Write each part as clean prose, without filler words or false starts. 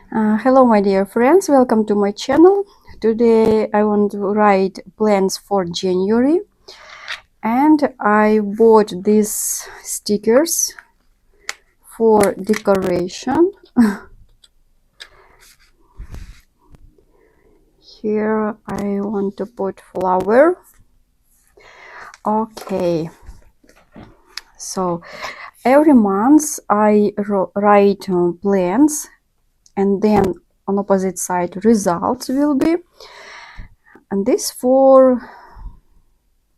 Hello my dear friends, welcome to my channel. Today I want to write plans for January, and I bought these stickers for decoration. Here I want to put flower. Okay, so every month I write plans, and then on opposite side results will be, and this for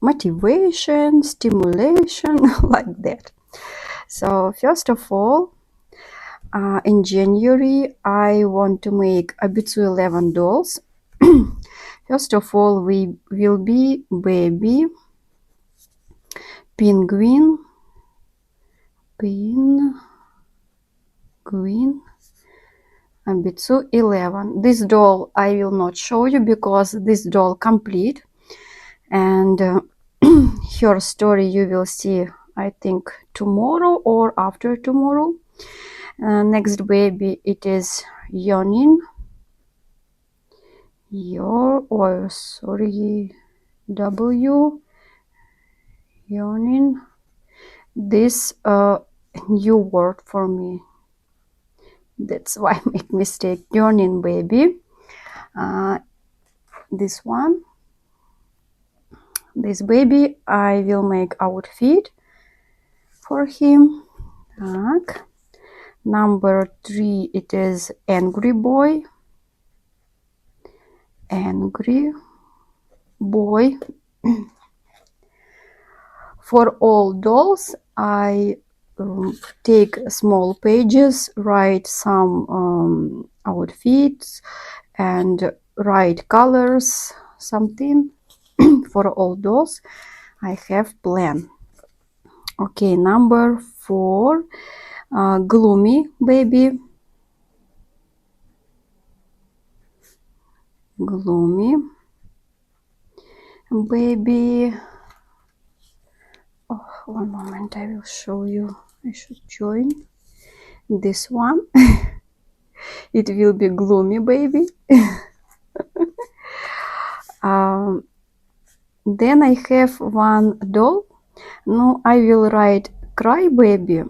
motivation, stimulation, like that. So first of all, in January I want to make Abitsu 11 dolls. First of all, we will be baby, penguin, Abitsu 11. This doll I will not show you because this doll complete, and her story you will see, I think, tomorrow or after tomorrow. Next baby, it is Yonin. W Yonin. This new word for me. That's why I make mistake. Yonin baby. This one. This baby I will make outfit for him. Number 3, it is angry boy. Angry boy. For all dolls, I take small pages, write some outfits, and write colors, something. For all dolls, I have plan. Okay, number 4, gloomy baby. Gloomy baby. Oh, one moment, I will show you. I should join this one. It will be gloomy baby. Then I have one doll. No, I will write cry baby.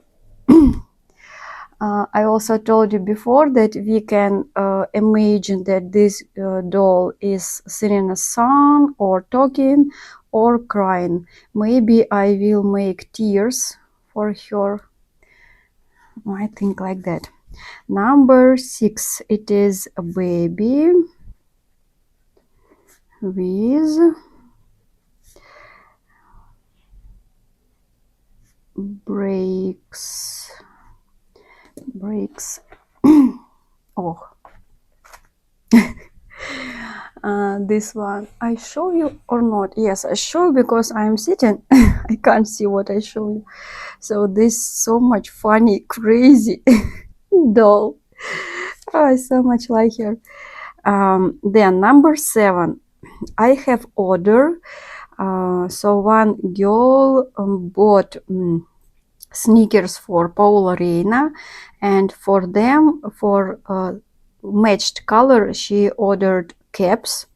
I also told you before that we can imagine that this doll is singing a song or talking or crying. Maybe I will make tears for her. I think like that. Number 6, it is a baby with breaks. Oh. This one I show you or not? Yes, I show because I'm sitting. I can't see what I show you. So this so much funny, crazy doll. I so much like her. Then number 7, I have order. So one girl bought sneakers for Paula Reina, and for them, for matched color, she ordered caps.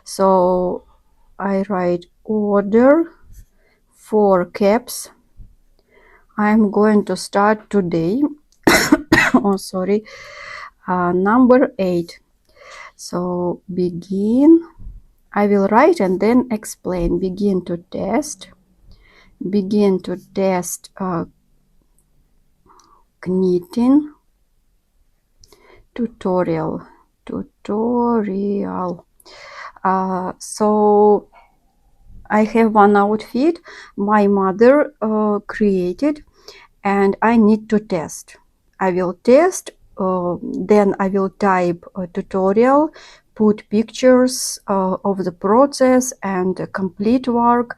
So I write order for caps. I'm going to start today. Oh, sorry. Number 8. So begin. I will write and then explain. Begin to test. Begin to test knitting tutorial. So I have one outfit my mother created, and I need to test. I will test, then I will type a tutorial, put pictures of the process and complete work,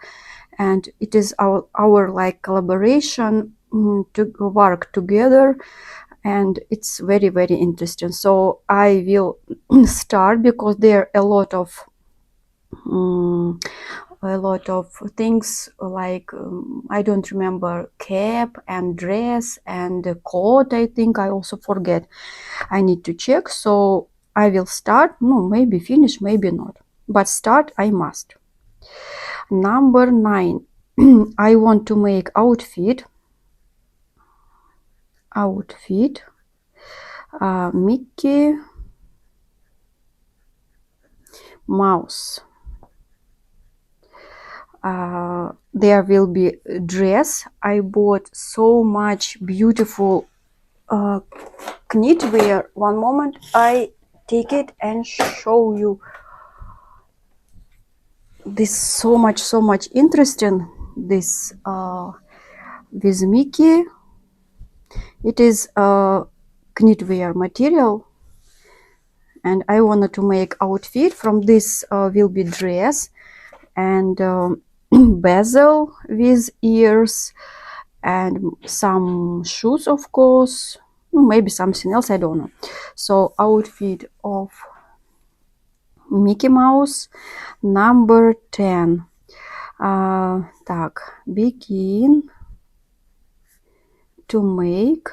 and it is our like collaboration to work together, and it's very, very interesting. So I will start because there are a lot of a lot of things like I don't remember, cap and dress and coat. I think I also forget. I need to check. So I will start. No, maybe finish, maybe not. But start I must. Number 9. I want to make outfit. Mickey Mouse. There will be dress. I bought so much beautiful knitwear. One moment, I take it and show you. This so much interesting. This with Mickey. It is knitwear material, and I wanted to make outfit from this. Will be dress and bezel with ears and some shoes, of course, maybe something else, I don't know. So outfit of Mickey Mouse. Number 10. Так, begin to make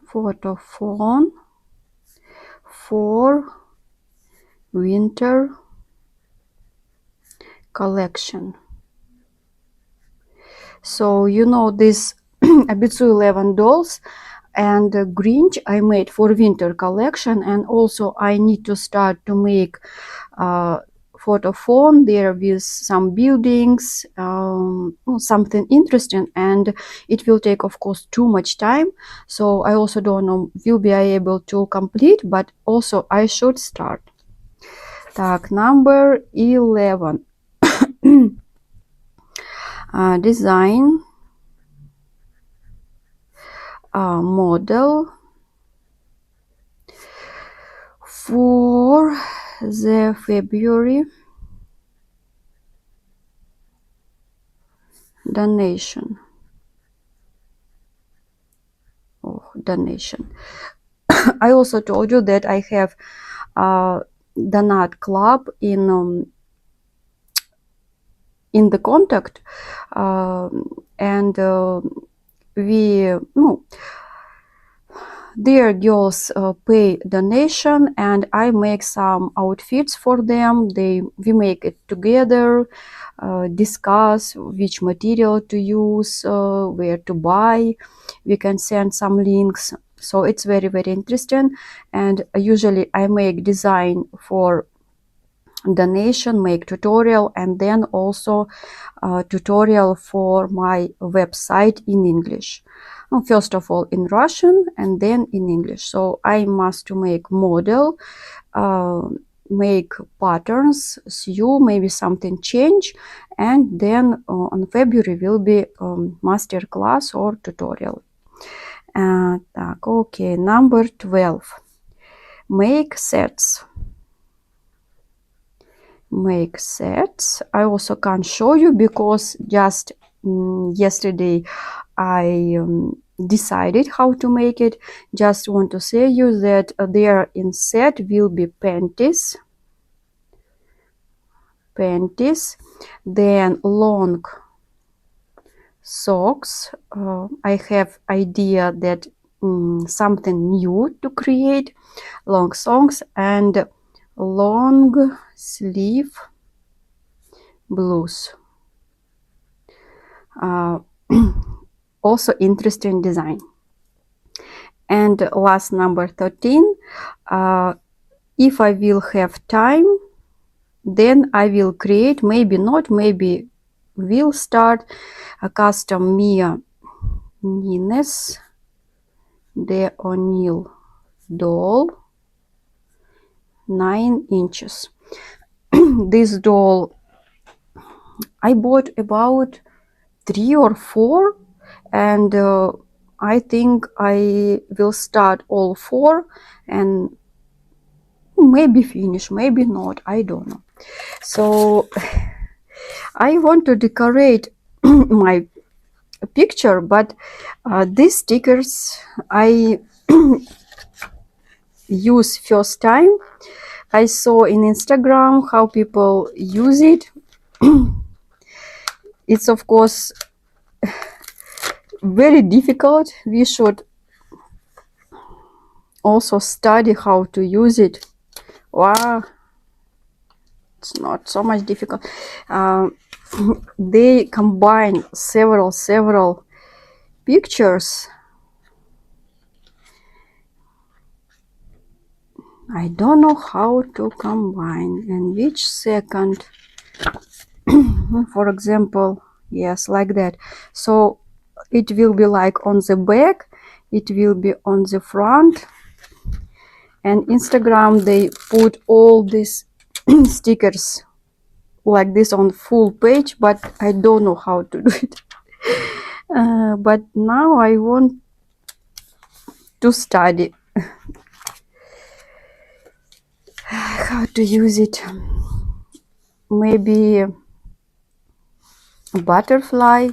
photo phone for winter collection. So you know this Abitsu 11 dolls and Grinch I made for winter collection, and also I need to start to make photo phone there with some buildings, something interesting, and it will take of course too much time. So I also don't know will be I able to complete, but also I should start. Так, number 11. Design model for the February donation. Donation. I also told you that I have a donut club in the contact, and we their girls pay donation, and I make some outfits for them. We make it together, discuss which material to use, where to buy. We can send some links. So it's very interesting, and usually I make design for donation, make tutorial, and then also tutorial for my website in English. First of all in Russian and then in English. So I must make model, make patterns, sew, maybe something change, and then on February will be master class or tutorial. Okay, number 12. Make sets. Make sets. I also can't show you because just yesterday I decided how to make it. Just want to say you that there in set will be panties, then long socks. I have idea that something new to create, long socks and long sleeve blues. Also interesting design. And last, number 13. If I will have time, then I will create, maybe not, maybe will start a custom Mia Nines de O'Neill doll, 9 inches. This doll I bought about 3 or 4, and I think I will start all 4 and maybe finish, maybe not, I don't know. So I want to decorate my picture, but these stickers I use first time I saw in Instagram how people use it. It's of course very difficult. We should also study how to use it. Wow, it's not so much difficult. They combine several pictures. I don't know how to combine and which second. For example, yes, like that. So it will be like on the back, it will be on the front. And Instagram, they put all these stickers like this on full page, but I don't know how to do it. But now I want to study how to use it. Maybe a butterfly,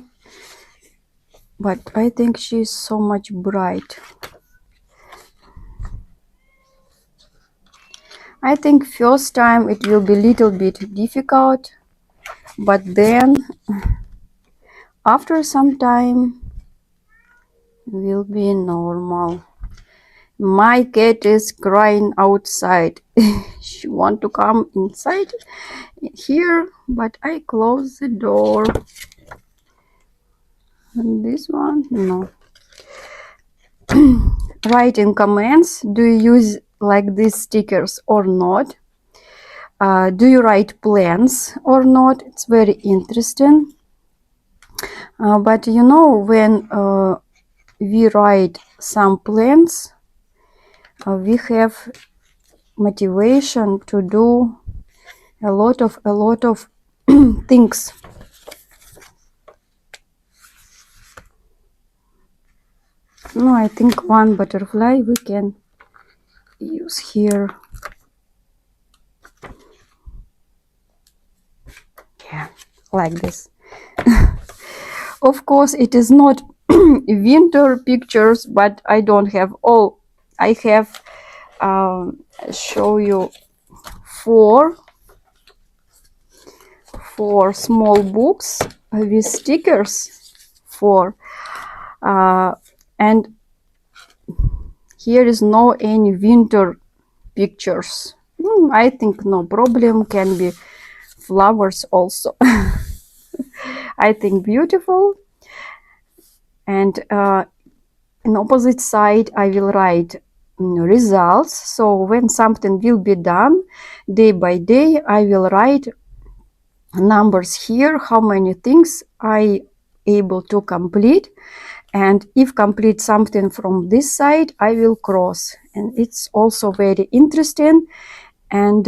but I think she's so much bright. I think first time it will be a little bit difficult, but then after some time will be normal. My cat is crying outside. She want to come inside here, but I close the door. And this one, no. Write in comments, do you use like these stickers or not? Do you write plans or not? It's very interesting. But you know, when we write some plans, we have motivation to do a lot of things. No, I think one butterfly we can use here. Yeah, like this. Of course, it is not winter pictures, but I don't have all. I have show you four small books with stickers. Four, and here is no any winter pictures. I think no problem, can be flowers also. I think beautiful. And in opposite side I will write results. So when something will be done day by day, I will write numbers here, how many things I able to complete. And if complete something from this side, I will cross. And it's also very interesting. And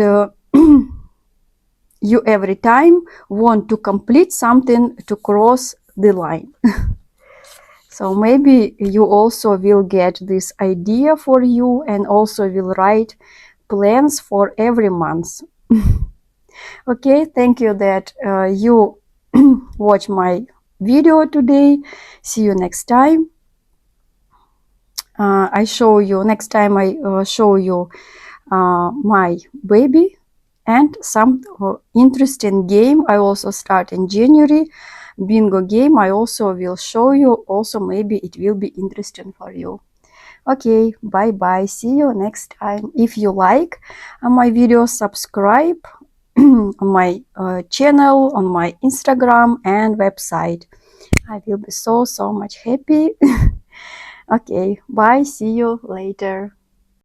you every time want to complete something to cross the line. So maybe you also will get this idea for you, and also will write plans for every month. Okay, thank you that you watch my video today. See you next time. I show you next time. I show you my baby and some interesting game I also start in January. Bingo game I also will show you. Also maybe it will be interesting for you. Okay, bye bye, see you next time. If you like my video, subscribe on my channel, on my Instagram and website. I will be so much happy. Okay, bye, see you later.